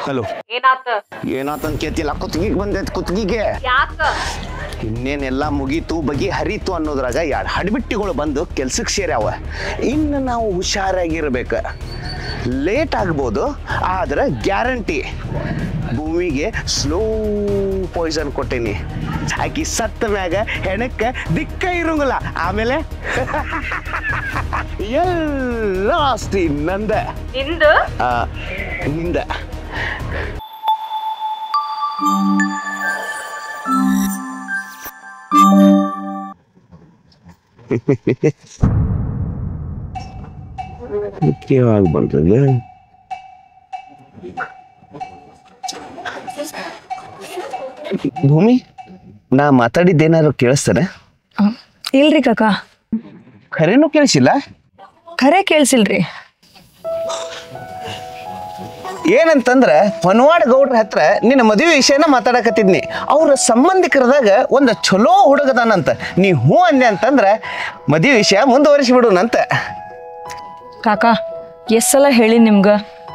Hello ಏನಾತಂತ ಕೇಳ್ತಿಲ್ಲ ಕುತ್ತಿಗೆ ಬಂದೈತೆ ಕುತ್ತಿಗೆ ಇನ್ನೇನೆಲ್ಲ ಮುಗೀತು ಬಗೆ ಹರಿತು ಅನ್ನೋದ್ರಾಗ ಎರಡು ಹಡ್ಬಿಟ್ಟಿಗಳು ಬಂದು ಕೆಲ್ಸಕ್ಕೆ ಸೇರ್ಯಾವ. ಇನ್ನು ನಾವು ಹುಷಾರಾಗಿರ್ಬೇಕು. ಲೇಟ್ ಆಗ್ಬೋದು ಆದ್ರೆ ಗ್ಯಾರಂಟಿ ಭೂಮಿಗೆ ಸ್ಲೋ ಪಾಯ್ಸನ್ ಕೊಟ್ಟೇನಿ. ಆಕಿ ಸತ್ತ ಮ್ಯಾಗ ಹೆಣಕ್ಕೆ ದಿಕ್ಕ ಇರಂಗಿಲ್ಲ. ಆಮೇಲೆ ಎಲ್ಲ ಆಸ್ತಿ ನಂದ ನಿಂದ. ಯಾವಾಗ ಬರ್ತದೆ ಭೂಮಿ? ನಾ ಮಾತಾಡಿದ್ದೇನಾದ್ರು ಕೇಳಿಸ್ತಾನೆ? ಇಲ್ರಿ ಕಾಕ. ಖರೇನೂ ಕೇಳಿಸಿಲ್ಲ? ಖರೆ ಕೇಳಿಸಿಲ್ರಿ. ಏನಂತಂದ್ರ ಹೊನವಾಡ ಗೌಡ್ರ ಹತ್ರ ನಿನ್ನ ಮದುವೆ ವಿಷಯನ ಮಾತಾಡಕತ್ತಿದ್ನಿ. ಅವ್ರ ಸಂಬಂಧಿಕರದಾಗ ಒಂದು ಚಲೋ ಹುಡುಗದಾನಂತ. ನೀ ಹ್ಞೂ ಅಂದೆ ಅಂತಂದ್ರ ಮದುವೆ ವಿಷಯ ಮುಂದುವರಿಸಿ ಬಿಡುನಂತ. ಕಾಕ ಎಷ್ಟು ಸಲ ಹೇಳಿ ನಿಮ್ಗೆ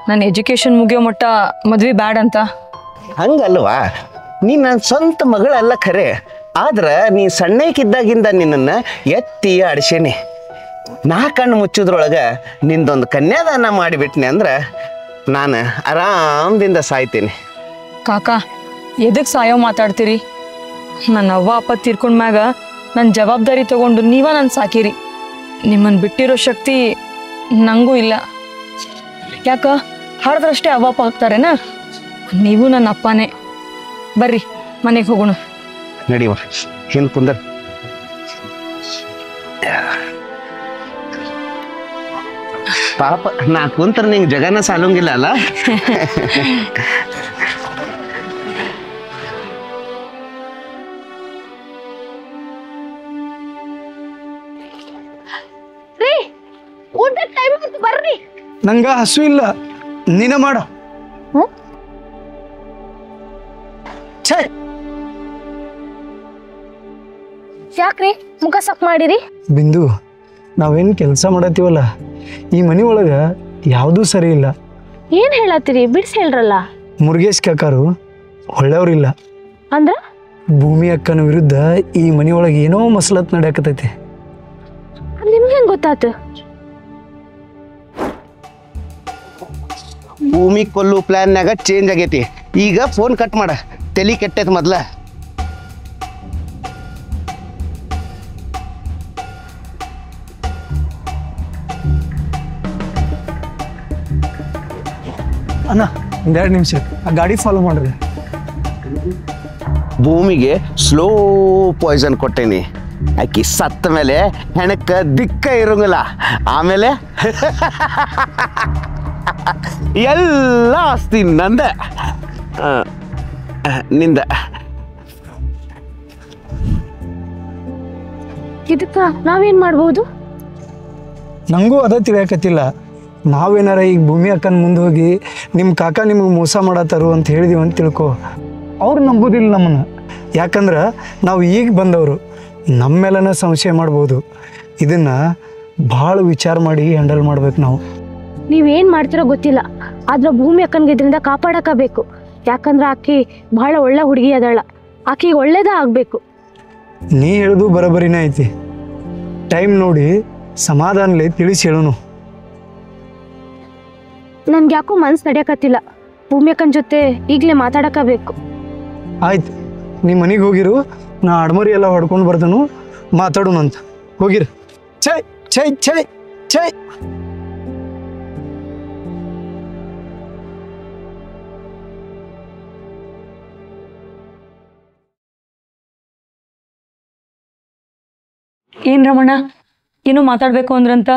ನನ್ನ ಎಜುಕೇಶನ್ ಮುಗಿಯೋ ಮಟ್ಟ ಮದ್ವೆ ಬ್ಯಾಡ್ ಅಂತ. ಹಂಗಲ್ವಾ, ನೀ ನನ್ನ ಸ್ವಂತ ಮಗಳಲ್ಲ ಖರೆ. ಆದ್ರ ನೀ ಸಣ್ಣಕ್ಕಿದ್ದಾಗಿಂದ ನಿನ್ನನ್ನು ಎತ್ತಿ ಅಡಿಸೇನಿ. ನಾ ಕಣ್ಣು ಮುಚ್ಚೋದ್ರೊಳಗ ನಿಂದೊಂದು ಕನ್ಯಾದಾನ ಮಾಡಿಬಿಟ್ನಿ ಅಂದ್ರೆ ನಾನು ಆರಾಮದಿಂದ ಸಾಯ್ತೀನಿ. ಕಾಕ ಎದಕ್ಕೆ ಸಾಯೋ ಮಾತಾಡ್ತೀರಿ? ನನ್ನ ಅವ್ವ ಅಪ್ಪ ತೀರ್ಕೊಂಡ್ಮ್ಯಾಗ ನನ್ನ ಜವಾಬ್ದಾರಿ ತಗೊಂಡು ನೀವ ನನ್ನ ಸಾಕಿರಿ. ನಿಮ್ಮನ್ನು ಬಿಟ್ಟಿರೋ ಶಕ್ತಿ ನನಗೂ ಇಲ್ಲ. ಯಾಕ ಹಾಡಿದ್ರಷ್ಟೇ ಅವ್ವ ಅಪ್ಪ ಆಗ್ತಾರೇನ? ನೀವು ನನ್ನ ಅಪ್ಪನೇ. ಬರ್ರಿ ಮನೆಗೆ ಹೋಗೋಣ. ನಡಿವ ಹಿಂದೆ ಕುಂದರ್. ಪಾಪ ನಾ ಕುಂತರ ನಿಂಗೆ ಜಗನ ಸಾಲಂಗಿಲ್ಲ ಅಲ್ಲ. ಬರ್ರಿ, ನಂಗ ಹಸು ಇಲ್ಲ, ನೀನ ಮಾಡ. ಯಾಕ್ರಿ ಮುಖ ಸಪ್ ಮಾಡಿರಿ? ಬಿಂದು, ನಾವೇನ್ ಕೆಲಸ ಮಾಡತ್ತೀವಲ್ಲ ಈ ಮನಿ ಒಳಗ ಯಾವುದೂ ಸರಿ ಇಲ್ಲ. ಏನ್ ಹೇಳತ್ತೀರಿ? ಬಿಡ್ಸಿ ಹೇಳ್ರಲ್ಲ. ಮುರುಗೇಶ್ ಕಾಕಾರು ಒಳ್ಳೆಯವ್ರಿಲ್ಲ. ಅಂದ್ರ ಭೂಮಿ ಅಕ್ಕನ ವಿರುದ್ಧ ಈ ಮನಿ ಒಳಗೆ ಏನೋ ಮಸಲತ್ ನಡೆಯಕತೈತಿ. ನಿಮ್ಗೆ ಹೆಂಗ್ ಗೊತ್ತಾತು? ಭೂಮಿ ಕೊಲ್ಲು ಪ್ಲಾನ್ನಾಗ ಚೇಂಜ್ ಆಗೈತಿ. ಈಗ ಫೋನ್ ಕಟ್ ಮಾಡ, ತಲೆ ಕೆಟ್ಟೈತಿ ಮೊದ್ಲ. ಅಣ್ಣ ಒಂದೆರಡು ನಿಮಿಷ ಆ ಗಾಡಿ ಫಾಲೋ ಮಾಡ್ರಿ. ಭೂಮಿಗೆ ಸ್ಲೋ ಪಾಯ್ಸನ್ ಕೊಟ್ಟೇನಿ. ಆಕಿ ಸತ್ತ ಮೇಲೆ ಹೆಣಕ್ಕ ದಿಕ್ಕ ಇರಂಗಿಲ್ಲ. ಆಮೇಲೆ ಎಲ್ಲ ಆಸ್ತಿ ನಂದ ನಿಂದ. ಇದಕ್ಕ ನಾವೇನ್ ಮಾಡ್ಬೋದು? ನಂಗೂ ಅದ ತಿಳಿಯಕತ್ತಿಲ್ಲ. ನಾವೇನಾರ ಈಗ ಭೂಮಿ ಅಕ್ಕನ ಮುಂದೆ ಹೋಗಿ ನಿಮ್ಮ ಕಾಕ ನಿಮಗೆ ಮೋಸ ಮಾಡತ್ತಾರು ಅಂತ ಹೇಳಿದೀವಿ ಅಂತ ತಿಳ್ಕೊ. ಅವ್ರು ನಂಬೋದಿಲ್ಲ ನಮ್ಮನ್ನ. ಯಾಕಂದ್ರೆ ನಾವು ಈಗ ಬಂದವರು, ನಮ್ಮ ಮೇಲನ ಸಂಶಯ ಮಾಡ್ಬೋದು. ಇದನ್ನು ಭಾಳ ವಿಚಾರ ಮಾಡಿ ಹ್ಯಾಂಡಲ್ ಮಾಡ್ಬೇಕು ನಾವು. ನೀವೇನ್ ಮಾಡ್ತಿರೋ ಗೊತ್ತಿಲ್ಲ, ಆದ್ರೆ ಭೂಮಿ ಅಕ್ಕನ್ಗೆ ಇದರಿಂದ ಕಾಪಾಡಕಬೇಕು. ಯಾಕಂದ್ರೆ ಆಕಿ ಬಹಳ ಒಳ್ಳೆ ಹುಡುಗಿ ಅದಾಳ. ಆಕಿಗೆ ಒಳ್ಳೇದ ಆಗ್ಬೇಕು. ನೀ ಹೇಳೋದು ಬರೋಬ್ಬರಿನೇ ಐತಿ. ಟೈಮ್ ನೋಡಿ ಸಮಾಧಾನಲೆ ತಿಳಿಸಿ ಹೇಳೋನು. ನನ್ಗೆ ಯಾಕೋ ಮನ್ಸು ನಡೆಯಕತ್ತಿಲ್ಲ. ಭೂಮಿ ಅಕ್ಕನ ಜೊತೆ ಈಗಲೇ ಮಾತಾಡಕಬೇಕು. ಆಯ್ತು, ನಿಮ್ಮ ಮನೆಗೆ ಹೋಗಿರು. ನಾ ಅಡ್ಮರಿ ಎಲ್ಲ ಹೊಡ್ಕೊಂಡು ಬರ್ತಾನು, ಮಾತಾಡೋಣಂತ. ಹೋಗಿರು. Chai Chai Chai Chai. ಏನ್ ರಮಣ, ಏನೋ ಮಾತಾಡ್ಬೇಕು ಅಂದ್ರಂತ?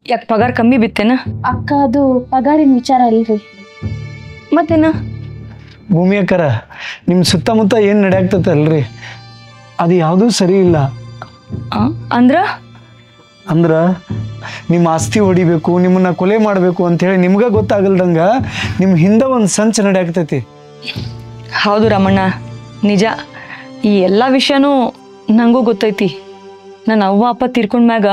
ಯಾಕೆ ಪಗಾರ ಕಮ್ಮಿ ಬಿತ್ತೇನ? ಅಕ್ಕ, ಅದು ಪಗಾರಿನ ವಿಚಾರ ಅಲ್ರಿ. ಮತ್ತೇನ? ಭೂಮಿ ಅಕ್ಕರ, ನಿಮ್ಮ ಸುತ್ತಮುತ್ತ ಏನು ನಡೆಯಾಗ್ತೈತಲ್ರಿ, ಅದು ಯಾವುದೂ ಸರಿ ಇಲ್ಲ. ಅಂದ್ರೆ ನಿಮ್ಮ ಆಸ್ತಿ ಹೊಡಿಬೇಕು, ನಿಮ್ಮನ್ನ ಕೊಲೆ ಮಾಡಬೇಕು ಅಂಥೇಳಿ ನಿಮ್ಗೆ ಗೊತ್ತಾಗಲ್ದಂಗೆ ನಿಮ್ಮ ಹಿಂದೆ ಒಂದು ಸಂಚು ನಡೆಯಾಗ್ತೈತಿ. ಹೌದು ರಮಣ್ಣ, ನಿಜ. ಈ ಎಲ್ಲ ವಿಷಯನೂ ನನಗೂ ಗೊತ್ತೈತಿ. ನನ್ನ ಅವ್ವ ಅಪ್ಪ ತೀರ್ಕೊಂಡ್ಮ್ಯಾಗ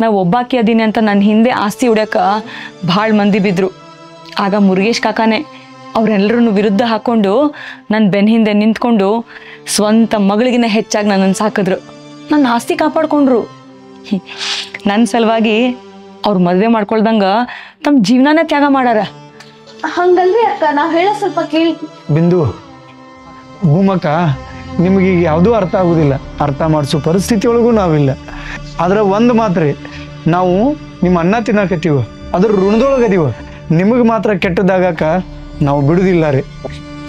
ನಾವು ಒಬ್ಬಾಕಿ ಅದೀನಿ ಅಂತ ನನ್ನ ಹಿಂದೆ ಆಸ್ತಿ ಹೊಡ್ಯಾಕ ಭಾಳ ಮಂದಿ ಬಿದ್ರು. ಆಗ ಮುರುಗೇಶ್ ಕಾಕಾನೆ ಅವರೆಲ್ಲರನ್ನು ವಿರುದ್ಧ ಹಾಕ್ಕೊಂಡು ನನ್ನ ಬೆನ್ನ ಹಿಂದೆ ನಿಂತ್ಕೊಂಡು ಸ್ವಂತ ಮಗಳಿಗಿನ್ನ ಹೆಚ್ಚಾಗಿ ನನ್ನನ್ನು ಸಾಕಿದ್ರು, ನನ್ನ ಆಸ್ತಿ ಕಾಪಾಡ್ಕೊಂಡ್ರು. ನನ್ನ ಸಲುವಾಗಿ ಅವ್ರು ಮದುವೆ ಮಾಡ್ಕೊಳ್ದಂಗ ತಮ್ಮ ಜೀವನನೇ ತ್ಯಾಗ ಮಾಡಾರ. ಹಂಗಲ್ರಿ ಅಕ್ಕ, ನಾವು ಹೇಳೋ ಸ್ವಲ್ಪ ಕೇಳಿ. ಬಿಂದು, ಭೂಮಕ್ಕ ನಿಮಗೆ ಈಗ ಯಾವುದೂ ಅರ್ಥ ಆಗೋದಿಲ್ಲ, ಅರ್ಥ ಮಾಡಿಸೋ ಪರಿಸ್ಥಿತಿ ಒಳಗೂ ನಾವಿಲ್ಲ. ಆದ್ರೆ ಒಂದು ಮಾತ್ರ, ನಾವು ನಿಮ್ಮ ಅನ್ನ ತಿನ್ನಕತ್ತೀವ, ಅದ್ರ ಋಣದೊಳಗದೀವ. ನಿಮಗೆ ಮಾತ್ರ ಕೆಟ್ಟದಾಗಕ್ಕ ನಾವು ಬಿಡುದಿಲ್ಲ ರೀ.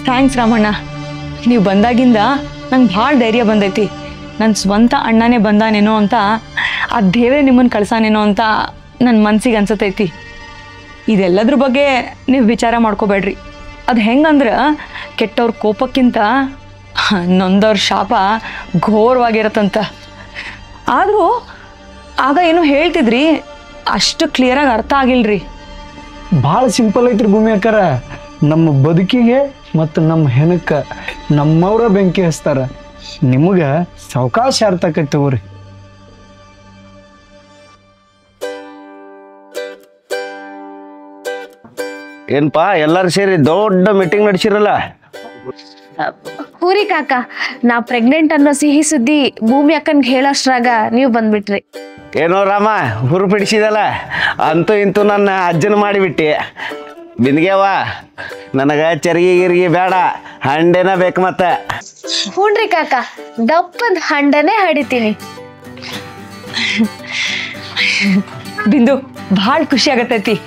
ಥ್ಯಾಂಕ್ಸ್ ರಾಮಣ್ಣ, ನೀವು ಬಂದಾಗಿಂದ ನಂಗೆ ಭಾಳ ಧೈರ್ಯ ಬಂದೈತಿ. ನನ್ನ ಸ್ವಂತ ಅಣ್ಣನೇ ಬಂದಾನೇನೋ ಅಂತ, ಆ ದೇವರೇ ನಿಮ್ಮನ್ನು ಕಳ್ಸಾನೇನೋ ಅಂತ ನನ್ನ ಮನ್ಸಿಗೆ ಅನ್ಸತೈತಿ. ಇದೆಲ್ಲದ್ರ ಬಗ್ಗೆ ನೀವು ವಿಚಾರ ಮಾಡ್ಕೋಬೇಡ್ರಿ. ಅದು ಹೆಂಗಂದ್ರೆ ಕೆಟ್ಟವ್ರ ಕೋಪಕ್ಕಿಂತ ನೊಂದವ್ರ ಶಾಪ ಘೋರವಾಗಿರತ್ತಂತ. ಆದರೂ ಆಗ ಏನೋ ಹೇಳ್ತಿದ್ರಿ, ಅಷ್ಟು ಕ್ಲಿಯರಾಗಿ ಅರ್ಥ ಆಗಿಲ್ರಿ. ಭಾಳ ಸಿಂಪಲ್ ಐತ್ರಿ ಭೂಮಿ ಅಕ್ಕಾರ. ನಮ್ಮ ಬದುಕಿಗೆ ಮತ್ತು ನಮ್ಮ ಹೆಣಕ್ಕೆ ನಮ್ಮವ್ರ ಬೆಂಕಿ ಹಚ್ತಾರ. ನಿಮಗೆ ಸಾವಕಾಶ ಅರ್ಥ ಆಕೈತಿ ತಗೋರಿ. ಏನಪ್ಪ ಎಲ್ಲರೂ ಸೇರಿ ದೊಡ್ಡ ಮೀಟಿಂಗ್ ನಡೆಸಿರಲ್ಲ? ಹೂರಿ ಕಾಕ, ನಾ ಪ್ರೆಗ್ನೆಂಟ್ ಅನ್ನೋ ಸಿಹಿ ಸುದ್ದಿ ಭೂಮಿ ಅಕ್ಕನ್ಗೆ ಹೇಳೋಷ್ಟ್ರಾಗ ನೀವು ಬಂದ್ಬಿಟ್ರಿ. ಏನೋ ರಾಮ, ಹುರುಪಿಡಿಸಿದಲ್ಲ, ಅಂತೂ ಇಂತೂ ನನ್ನ ಅಜ್ಜನ ಮಾಡಿಬಿಟ್ಟಿ. ಬಿಂದಿಗೆವ್ವ, ನನಗೆ ಚರಿಗೆ ಗಿರಿಗೆ ಬೇಡ, ಹಂಡೆನ ಬೇಕು. ಮತ್ತೆ ಹೂನ್ರಿ ಕಾಕ, ದಪ್ಪದ ಹಂಡನೇ ಹಡಿತೀನಿ. ಬಿಂದು, ಭಾಳ ಖುಷಿ ಆಗತೈತಿ.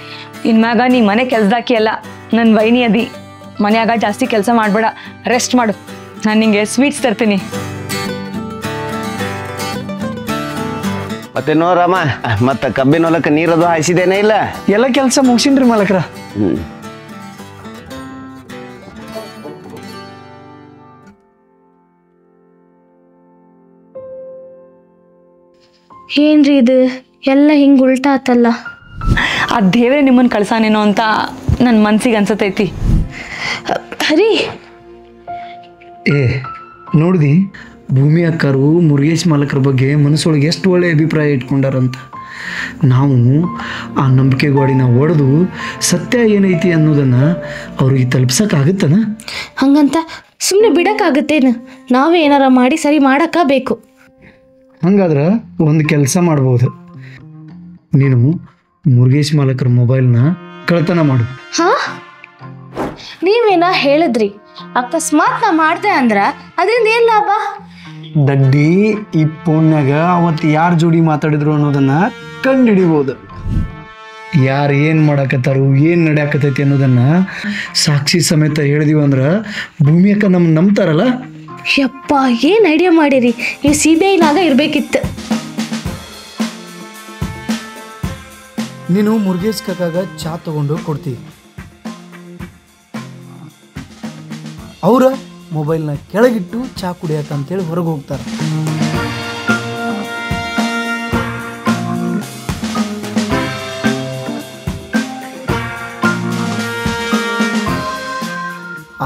ಇನ್ಮ್ಯಾಗ ನೀ ಮನೆ ಕೆಲ್ಸದಾಕಿ ಅಲ್ಲ, ನನ್ನ ವೈನಿ ಅದಿ. ಮನ್ಯಾಗ ಜಾಸ್ತಿ ಕೆಲಸ ಮಾಡಬೇಡ, ರೆಸ್ಟ್ ಮಾಡು. ನಾನು ನಿಂಗೆ ಸ್ವೀಟ್ಸ್ ತರ್ತೀನಿ. ಮತ್ತೆ ನೋರಮ್ಮ, ಮತ್ತೆ ಕಬ್ಬಿನ ಹೊಲಕ್ಕೆ ನೀರದು ಹಾಯಿಸಿದೇನೇ ಇಲ್ಲ? ಎಲ್ಲ ಕೆಲಸ ಮುಗಿಸಿನ್ರಿ ಮಾಲಕ್ರ. ಏನ್ರಿ ಇದು ಎಲ್ಲ ಹಿಂಗ್ ಉಲ್ಟಾ ಆತಲ್ಲ? ಆ ದೇವರೇ ನಿಮ್ಮನ್ನು ಕಳ್ಸಾನೇನೋ ಅಂತ ನನ್ನ ಮನ್ಸಿಗೆ ಅನ್ಸತೈತಿ. ಹರಿ, ಏ ನೋಡ್ದಿ, ಭೂಮಿ ಅಕ್ಕರು ಮುರುಗೇಶ್ ಮಾಲಕರ ಬಗ್ಗೆ ಮನಸ್ಸೊಳಗೆ ಎಷ್ಟು ಒಳ್ಳೆಯ ಅಭಿಪ್ರಾಯ ಇಟ್ಕೊಂಡಾರಂತ. ನಾವು ಆ ನಂಬಿಕೆ ಗೋಡಿನ ಒಡೆದು ಸತ್ಯ ಏನೈತಿ ಅನ್ನೋದನ್ನು ಅವ್ರಿಗೆ ತಲುಪ್ಸೋಕ್ಕಾಗುತ್ತನ? ಹಂಗಂತ ಸುಮ್ಮನೆ ಬಿಡಕ್ಕಾಗತ್ತೇನು? ನಾವೇ ಏನಾರ ಮಾಡಿ ಸರಿ ಮಾಡಕ್ಕಾಗಬೇಕು. ಹಂಗಾದ್ರೆ ಒಂದು ಕೆಲಸ ಮಾಡ್ಬೋದು, ನೀನು ಮುರುಗೇಶ್ ಮಾಲಕರ ಮೊಬೈಲ್ನ ಕಳ್ತನ ಮಾಡು. ಹಾ, ನೀವೇನ ಹೇಳಿದ್ರಿ, ಅಕಸ್ಮಾತ್ ನಾ ಮಾಡ್ದೆ ಅಂದ್ರ ಅದರಿಂದ ಏನ್ ಲಾಭ? ದಡ್ಡಿ, ಈ ಫೋನ್ಯಾಗ ಅವತ್ತು ಯಾರ ಜೋಡಿ ಮಾತಾಡಿದ್ರು ಅನ್ನೋದನ್ನ ಕಂಡುಹಿಡಿಬೋದು. ಯಾರು ಏನು ಮಾಡಾಕತ್ತಾರು, ಏನು ನಡೆಯಾಕತೈತಿ ಅನ್ನೋದನ್ನ ಸಾಕ್ಷಿ ಸಮೇತ ಹೇಳಿದೀವಿ ಅಂದ್ರೆ ಭೂಮಿ ಅಕ್ಕ ನಂಬ್ತಾರಲ್ಲ. ಯಪ್ಪ, ಏನ್ ಐಡಿಯಾ ಮಾಡಿರಿ, ನೀವು CBI-ನಾಗ ಇರ್ಬೇಕಿತ್ತು. ನೀನು ಮುರುಗೇಶ್ ಕಾಕಾಗ ಚಾ ತಗೊಂಡು ಕೊಡ್ತೀವಿ, ಅವರ ಮೊಬೈಲ್ನ ಕೆಳಗಿಟ್ಟು ಚಾ ಕುಡಿಯಕ್ಕಂತೇಳಿ ಹೊರಗೆ ಹೋಗ್ತಾರೆ.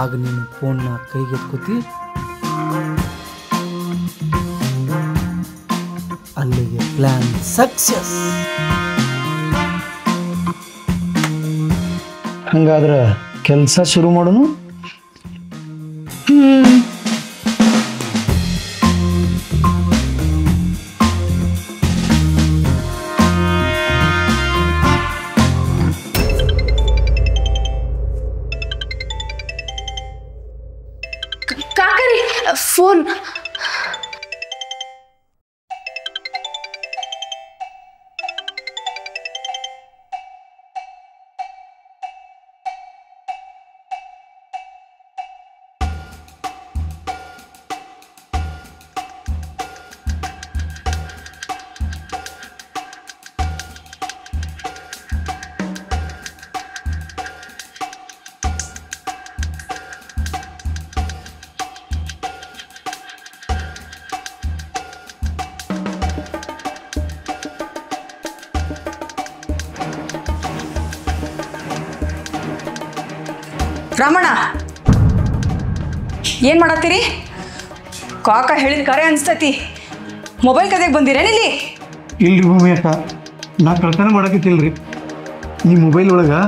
ಆಗ ನೀನು ಫೋನ್ನ ಕೈಗೆತ್ಕೋತಿ, ಅಲ್ಲಿಗೆ ಪ್ಲಾನ್ ಸಕ್ಸಸ್. ಹಂಗಾದ್ರೆ ಕೆಲಸ ಶುರು ಮಾಡೋಣ. ಕಾಕರಿ ಫೋನ್. ರಾಮಣ್ಣ, ಏನು ಮಾಡತ್ತೀರಿ? ಕಾಕ ಹೇಳಿದ ಕರೆ ಅನ್ಸ್ತೈತಿ. ಮೊಬೈಲ್ ಕದೆಗೆ ಬಂದಿರೇನಿಲ್ಲಿ? ಇಲ್ರಿ ಭೂಮಿ ಅಕ್ಕ, ನಾ ಕಳ್ತನ ಮಾಡಕತ್ತಿಲ್ರಿ. ಈ ಮೊಬೈಲ್ ಒಳಗೆ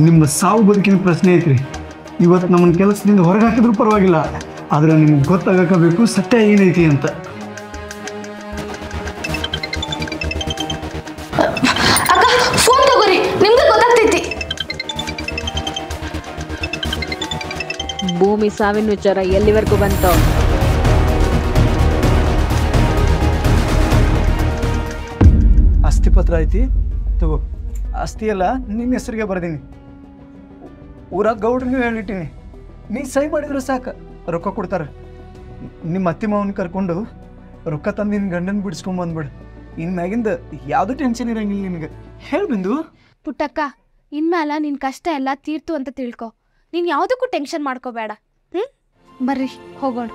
ನಿಮ್ಮ ಸಾವು ಬದುಕಿನ ಪ್ರಶ್ನೆ ಐತ್ರಿ. ಇವತ್ತು ನಮ್ಮನ್ನ ಕೆಲಸದಿಂದ ಹೊರಗೆ ಹಾಕಿದ್ರು ಪರವಾಗಿಲ್ಲ, ಆದ್ರೆ ನಿಮ್ಗೆ ಗೊತ್ತಾಗಬೇಕು ಸತ್ಯ ಏನೈತಿ ಅಂತ. ಅಕ್ಕ ಫೋನ್ ತಗೋರಿ, ನಿಮ್ಗೆ ಗೊತ್ತಾಗ್ತೈತಿ. ಭೂಮಿ ಸಾವಿನ ವಿಚಾರ ಎಲ್ಲಿವರೆಗೂ ಬಂತು? ಆಸ್ತಿ ಪತ್ರ ಐತಿ ತಗೋ. ಆಸ್ತಿ ಎಲ್ಲ ನಿನ್ನ ಹೆಸರಿಗೆ ಬರ್ದೀನಿ, ಊರಾಗ ಗೌಡ್ರಿಗೆ ಹೇಳಿಟ್ಟಿನಿ. ನೀ ಸಹಿ ಮಾಡಿದ್ರೆ ಸಾಕು, ರೊಕ್ಕ ಕೊಡ್ತಾರೆ. ನಿಮ್ಮ ಅತ್ತಿ ಮಾವನ ಕರ್ಕೊಂಡು ರೊಕ್ಕ ತಂದು ನಿನ್ನ ಗಂಡನ ಬಿಡಿಸ್ಕೊಂಬಂದ್ಬಿಡು. ಇನ್ಮ್ಯಾಗಿಂದ ಯಾವುದೂ ಟೆನ್ಷನ್ ಇರಂಗಿಲ್ಲ ನಿನಗೆ. ಹೇಳಿ ಬಿಂದು. ಪುಟ್ಟಕ್ಕ, ಇನ್ಮೇಲೆ ನಿನ್ನ ಕಷ್ಟ ಎಲ್ಲ ತೀರ್ತು ಅಂತ ತಿಳ್ಕೊ. ನೀನು ಯಾವುದಕ್ಕೂ ಟೆನ್ಷನ್ ಮಾಡ್ಕೋಬೇಡ. ಬರ್ರಿ ಹೋಗೋಣ.